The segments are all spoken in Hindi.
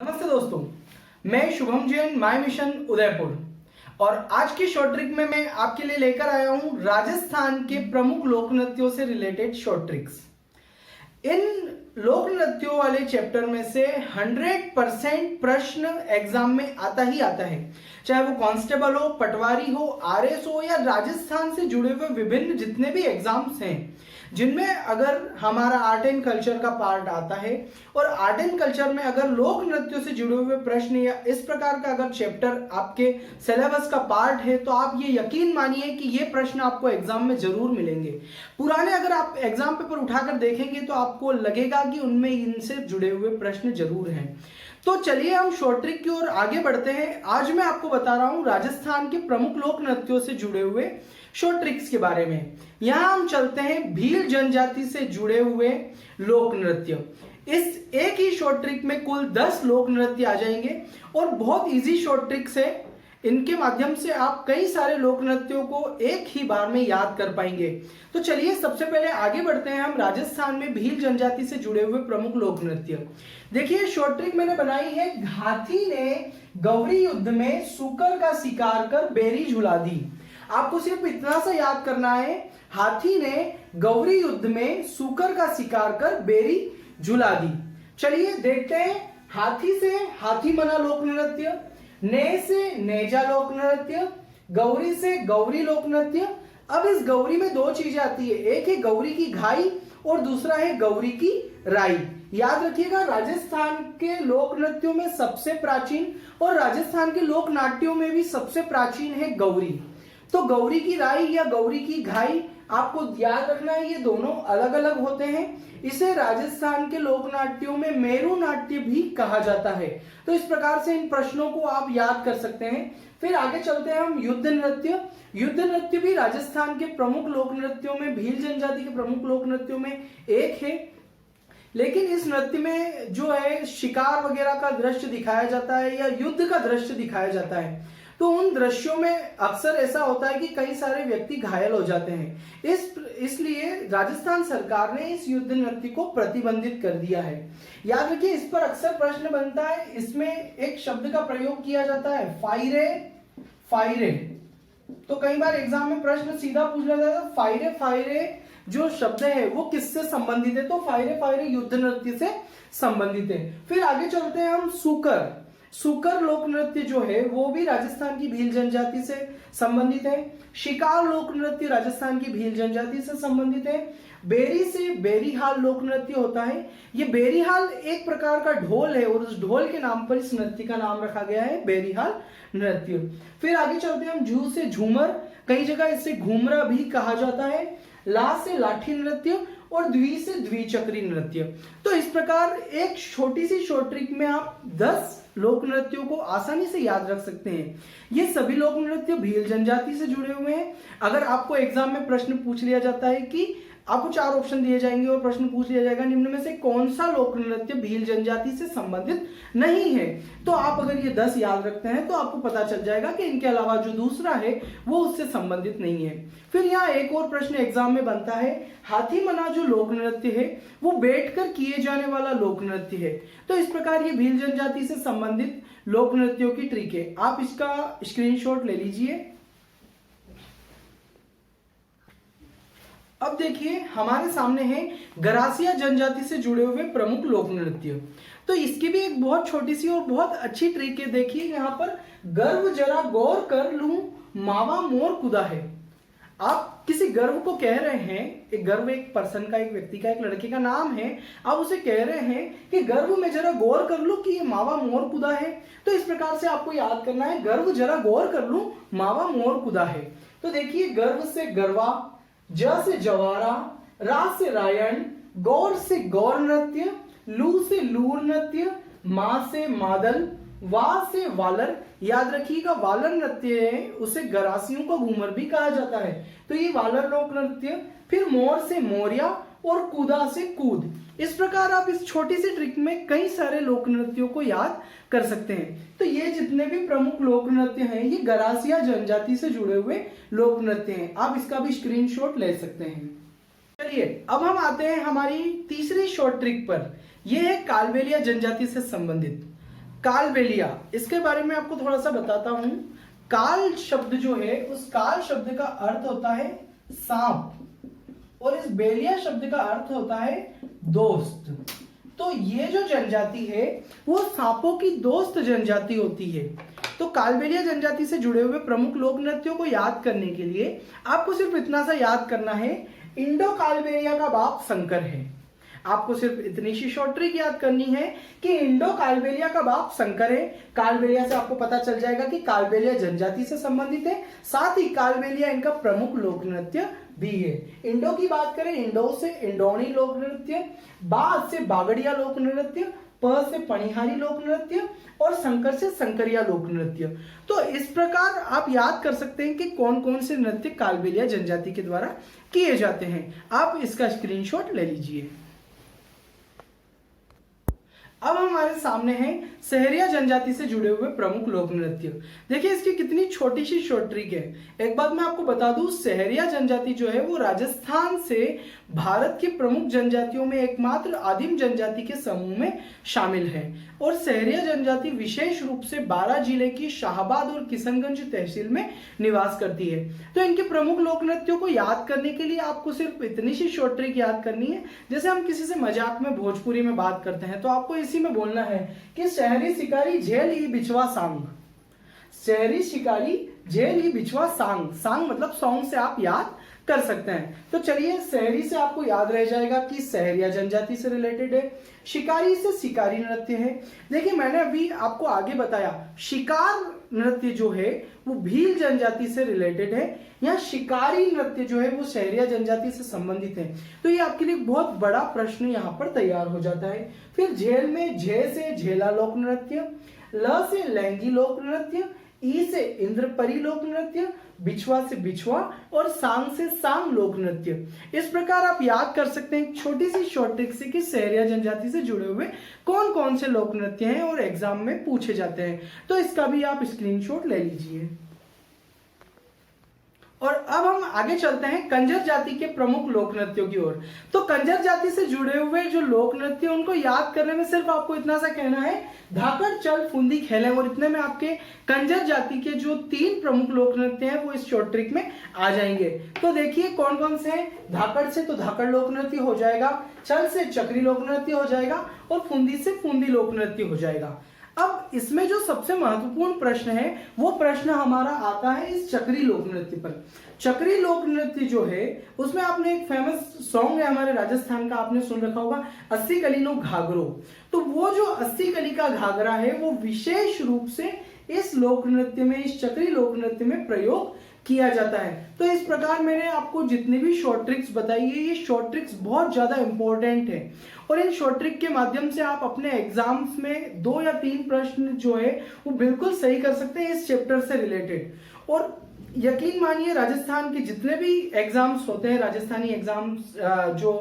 नमस्ते दोस्तों, मैं शुभम जैन, माय मिशन उदयपुर। और आज की शॉर्ट ट्रिक में मैं आपके लिए लेकर आया हूं राजस्थान के प्रमुख लोक नृत्यों से रिलेटेड शॉर्ट ट्रिक्स। इन लोक नृत्यों वाले चैप्टर में से 100% प्रश्न एग्जाम में आता ही आता है, चाहे वो कांस्टेबल हो, पटवारी हो, आरएस हो या राजस्थान से जुड़े हुए विभिन्न जितने भी एग्जाम्स हैं जिनमें अगर हमारा आर्ट एंड कल्चर का पार्ट आता है और आर्ट एंड कल्चर में अगर लोक नृत्यों से जुड़े हुए प्रश्न या इस प्रकार का अगर चैप्टर आपके सिलेबस का पार्ट है तो आप ये यकीन मानिए कि ये प्रश्न आपको एग्जाम में जरूर मिलेंगे। पुराने अगर आप एग्जाम पेपर उठाकर देखेंगे तो आपको लगेगा कि उनमें इनसे जुड़े हुए प्रश्न जरूर हैं। तो चलिए हम शॉर्ट ट्रिक की ओर आगे बढ़ते हैं। आज मैं आपको बता रहा हूं राजस्थान के प्रमुख लोक नृत्यों से जुड़े हुए शॉर्ट ट्रिक्स के बारे में। यहां हम चलते हैं भील जनजाति से जुड़े हुए लोक नृत्य। इस एक ही शॉर्ट ट्रिक में कुल 10 लोक नृत्य आ जाएंगे और बहुत इजी शॉर्ट ट्रिक्स है। इनके माध्यम से आप कई सारे लोक नृत्यों को एक ही बार में याद कर पाएंगे। तो चलिए सबसे पहले आगे बढ़ते हैं हम राजस्थान में भील जनजाति से जुड़े हुए प्रमुख लोक नृत्य। देखिए शॉर्ट ट्रिक मैंने बनाई है। हाथी ने गौरी युद्ध में सूकर का शिकार कर बेरी झुला दी। आपको सिर्फ इतना सा याद करना है, हाथी ने गौरी युद्ध में सूकर का शिकार कर बेरी झुला दी। चलिए देखते हैं। हाथी से हाथी मना लोक नृत्य, ने से नेजा लोक नृत्य, गौरी से गौरी लोक नृत्य। अब इस गौरी में दो चीजें आती है, एक है गौरी की घाई और दूसरा है गौरी की राई। याद रखिएगा राजस्थान के लोक नृत्यों में सबसे प्राचीन और राजस्थान के लोक नाट्यों में भी सबसे प्राचीन है गौरी। तो गौरी की राई या गौरी की घाई आपको याद रखना है, ये दोनों अलग अलग होते हैं। इसे राजस्थान के लोक नाट्यों में मेरू नाट्य भी कहा जाता है। तो इस प्रकार से इन प्रश्नों को आप याद कर सकते हैं। फिर आगे चलते हैं हम युद्ध नृत्य। युद्ध नृत्य भी राजस्थान के प्रमुख लोक नृत्यों में, भील जनजाति के प्रमुख लोक नृत्यों में एक है। लेकिन इस नृत्य में जो है शिकार वगैरह का दृश्य दिखाया जाता है या युद्ध का दृश्य दिखाया जाता है। तो उन दृश्यों में अक्सर ऐसा होता है कि कई सारे व्यक्ति घायल हो जाते हैं। इसलिए राजस्थान सरकार ने इस युद्ध नृत्य को प्रतिबंधित कर दिया है। याद रखिए इस पर अक्सर प्रश्न बनता है। इसमें एक शब्द का प्रयोग किया जाता है, फायरे फायरे। तो कई बार एग्जाम में प्रश्न सीधा पूछ लिया जाता है, फायरे फायरे जो शब्द है वो किससे संबंधित है? तो फायरे फायरे युद्ध नृत्य से संबंधित है। फिर आगे चलते हैं हम सूकर। सूकर लोक नृत्य जो है वो भी राजस्थान की भील जनजाति से संबंधित है। शिकार लोक नृत्य राजस्थान की भील जनजाति से संबंधित है। बेरी से बेरीहाल लोक नृत्य होता है। ये बेरीहाल एक प्रकार का ढोल है और उस ढोल के नाम पर इस नृत्य का नाम रखा गया है बेरीहाल नृत्य। फिर आगे चलते हैं हम झू से झूमर, कई जगह इसे घूमरा भी कहा जाता है। ला से लाठी नृत्य और द्वि से द्विचक्री नृत्य। तो इस प्रकार एक छोटी सी शॉर्ट ट्रिक में आप 10 लोक नृत्यों को आसानी से याद रख सकते हैं। ये सभी लोक नृत्य भील जनजाति से जुड़े हुए हैं। अगर आपको एग्जाम में प्रश्न पूछ लिया जाता है कि आपको 4 ऑप्शन दिए जाएंगे और प्रश्न पूछ लिया जाएगा निम्न में से कौन सा लोक नृत्य भील जनजाति से संबंधित नहीं है, तो आप अगर ये 10 याद रखते हैं तो आपको पता चल जाएगा कि इनके अलावा जो दूसरा है वो उससे संबंधित नहीं है। फिर यहाँ एक और प्रश्न एग्जाम में बनता है, हाथी मना जो लोक नृत्य है वो बैठकर किए जाने वाला लोक नृत्य है। तो इस प्रकार ये भील जनजाति से संबंधित लोक नृत्यों की ट्रिक है। आप इसका स्क्रीनशॉट ले लीजिए। अब देखिए हमारे सामने है गरासिया जनजाति से जुड़े हुए प्रमुख लोक नृत्य। तो इसकी भी एक बहुत छोटी सी और बहुत अच्छी ट्रिक है। देखिए यहाँ पर गर्व जरा गौर कर लूं मावा मोर कुदा है। आप किसी गर्व को कह रहे हैं, एक गर्व एक पर्सन का, एक व्यक्ति का, एक लड़के का नाम है, आप उसे कह रहे हैं कि गर्व में जरा गौर कर लूं कि ये मावा मोर कुदा है। तो इस प्रकार से आपको याद करना है, गर्व जरा गौर कर लूं मावा मोर कुदा है। तो देखिए गर्व से गरवा, ज से जवारा, रा से रायण, गौर से गौर नृत्य, लू से लूर नृत्य, मां से मादल, वा से वालर। याद रखिएगा वालर नृत्य है उसे गरासियों का घूमर भी कहा जाता है। तो ये वालर लोक नृत्य। फिर मोर से मोरिया और कूदा से कूद। इस प्रकार आप इस छोटी सी ट्रिक में कई सारे लोक नृत्यों को याद कर सकते हैं। तो ये जितने भी प्रमुख लोक नृत्य हैं ये गरासिया जनजाति से जुड़े हुए लोक नृत्य हैं। आप इसका भी स्क्रीनशॉट ले सकते हैं। चलिए अब हम आते हैं हमारी तीसरी शॉर्ट ट्रिक पर। यह है कालबेलिया जनजाति से संबंधित। कालबेलिया, इसके बारे में आपको थोड़ा सा बताता हूं। काल शब्द जो है, उस काल शब्द का अर्थ होता है सांप और इस बेलिया शब्द का अर्थ होता है दोस्त। तो ये जो जनजाति है वो सांपों की दोस्त जनजाति होती है। तो कालबेलिया जनजाति से जुड़े हुए प्रमुख लोक नृत्यों को याद करने के लिए आपको सिर्फ इतना सा याद करना है, इंडो कालबेलिया का बाप शंकर है। आपको सिर्फ इतनी सी शॉर्ट ट्रिक याद करनी है कि इंडो कालबेलिया का बाप शंकर है। कालबेलिया से आपको पता चल जाएगा कि कालबेलिया जनजाति से संबंधित है, साथ ही कालबेलिया इनका प्रमुख लोक नृत्य भी है। इंडो की बात करें, इंडो से इंडोनी लोक नृत्य, बा से बागड़िया लोक नृत्य, प से पणिहारी लोक नृत्य और शंकर से शंकरिया लोक नृत्य। तो इस प्रकार आप याद कर सकते हैं कि कौन कौन से नृत्य कालबेलिया जनजाति के द्वारा किए जाते हैं। आप इसका स्क्रीनशॉट ले लीजिए। अब हमारे सामने है सहरिया जनजाति से जुड़े हुए प्रमुख लोक नृत्य। देखिए इसकी कितनी छोटी सी शॉर्ट ट्रिक है। एक बात मैं आपको बता दूं, सहरिया जनजाति जो है वो राजस्थान से भारत की प्रमुख जनजातियों में एकमात्र आदिम जनजाति के समूह में शामिल है और सहरिया जनजाति विशेष रूप से बारां जिले की शाहबाद और किशनगंज तहसील में निवास करती है। तो इनके प्रमुख लोक नृत्यों को याद करने के लिए आपको सिर्फ इतनी सी शॉर्ट ट्रिक याद करनी है। जैसे हम किसी से मजाक में भोजपुरी में बात करते हैं तो आपको इसी में बोलना है कि शहरी शिकारी झेल ही बिछवा सांग। शहरी शिकारी झेल ही बिछवा सांग, सांग मतलब सॉन्ग से आप याद कर सकते हैं। तो चलिए, शहरी से आपको याद रह जाएगा कि सहरिया जनजाति से रिलेटेड है, शिकारी से शिकारी नृत्य है। देखिए मैंने अभी आपको आगे बताया, शिकार नृत्य जो है वो भील जनजाति से रिलेटेड है, या शिकारी नृत्य जो है वो सहरिया जनजाति से संबंधित है। तो ये आपके लिए बहुत बड़ा प्रश्न यहाँ पर तैयार हो जाता है। फिर झेल में झे से झेला लोक नृत्य, ल से लैंगी लोक नृत्य, ई से इंद्रपरी लोक नृत्य, बिछवा से बिछवा और सांग से सांग लोक नृत्य। इस प्रकार आप याद कर सकते हैं छोटी सी शॉर्ट ट्रिक से कि सहरिया जनजाति से जुड़े हुए कौन कौन से लोक नृत्य हैं और एग्जाम में पूछे जाते हैं। तो इसका भी आप स्क्रीनशॉट ले लीजिए। और अब हम आगे चलते हैं कंजर जाति के प्रमुख लोक नृत्यों की ओर। तो कंजर जाति से जुड़े हुए जो लोक नृत्य उनको याद करने में सिर्फ आपको इतना सा कहना है, धाकड़ चल फुंदी खेले, और इतने में आपके कंजर जाति के जो 3 प्रमुख लोक नृत्य हैं वो इस शॉर्ट ट्रिक में आ जाएंगे। तो देखिए कौन कौन से हैं। धाकड़ से तो धाकड़ लोक नृत्य हो जाएगा, चल से चक्री लोक नृत्य हो जाएगा और फुंदी से फुंदी लोक नृत्य हो जाएगा। अब इसमें जो सबसे महत्वपूर्ण प्रश्न है वो प्रश्न हमारा आता है इस चक्री लोक नृत्य पर। चक्री लोक नृत्य जो है उसमें आपने एक फेमस सॉन्ग है हमारे राजस्थान का, आपने सुन रखा होगा, 80 कली नो घाघरो। तो वो जो 80 कली का घाघरा है वो विशेष रूप से इस लोक नृत्य में, इस चक्री लोक नृत्य में प्रयोग किया जाता है। तो इस प्रकार मैंने आपको जितनी भी शॉर्ट ट्रिक्स बताई है, ये शॉर्ट ट्रिक्स बहुत ज्यादा इंपॉर्टेंट है और इन शॉर्ट ट्रिक के माध्यम से आप अपने एग्जाम्स में 2 या 3 प्रश्न जो है वो बिल्कुल सही कर सकते हैं इस चैप्टर से रिलेटेड। और यकीन मानिए राजस्थान के जितने भी एग्जाम्स होते हैं, राजस्थानी एग्जाम्स जो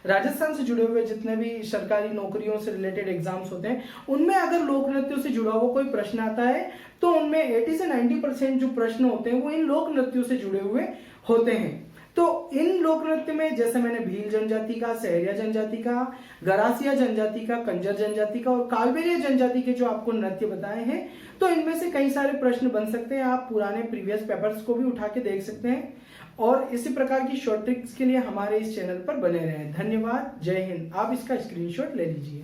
राजस्थान से जुड़े हुए जितने भी सरकारी नौकरियों से रिलेटेड एग्जाम्स होते हैं, उनमें अगर लोक नृत्यों से जुड़ा हुआ कोई प्रश्न आता है तो उनमें 80 से 90% जो प्रश्न होते हैं वो इन लोक नृत्यों से जुड़े हुए होते हैं। तो इन लोक नृत्य में जैसे मैंने भील जनजाति का, सहरिया जनजाति का, गरासिया जनजाति का, कंजर जनजाति का और कालबेलिया जनजाति के जो आपको नृत्य बताए हैं, तो इनमें से कई सारे प्रश्न बन सकते हैं। आप पुराने प्रीवियस पेपर्स को भी उठा के देख सकते हैं और इसी प्रकार की शॉर्ट ट्रिक्स के लिए हमारे इस चैनल पर बने रहें। धन्यवाद, जय हिंद। आप इसका स्क्रीनशॉट ले लीजिए।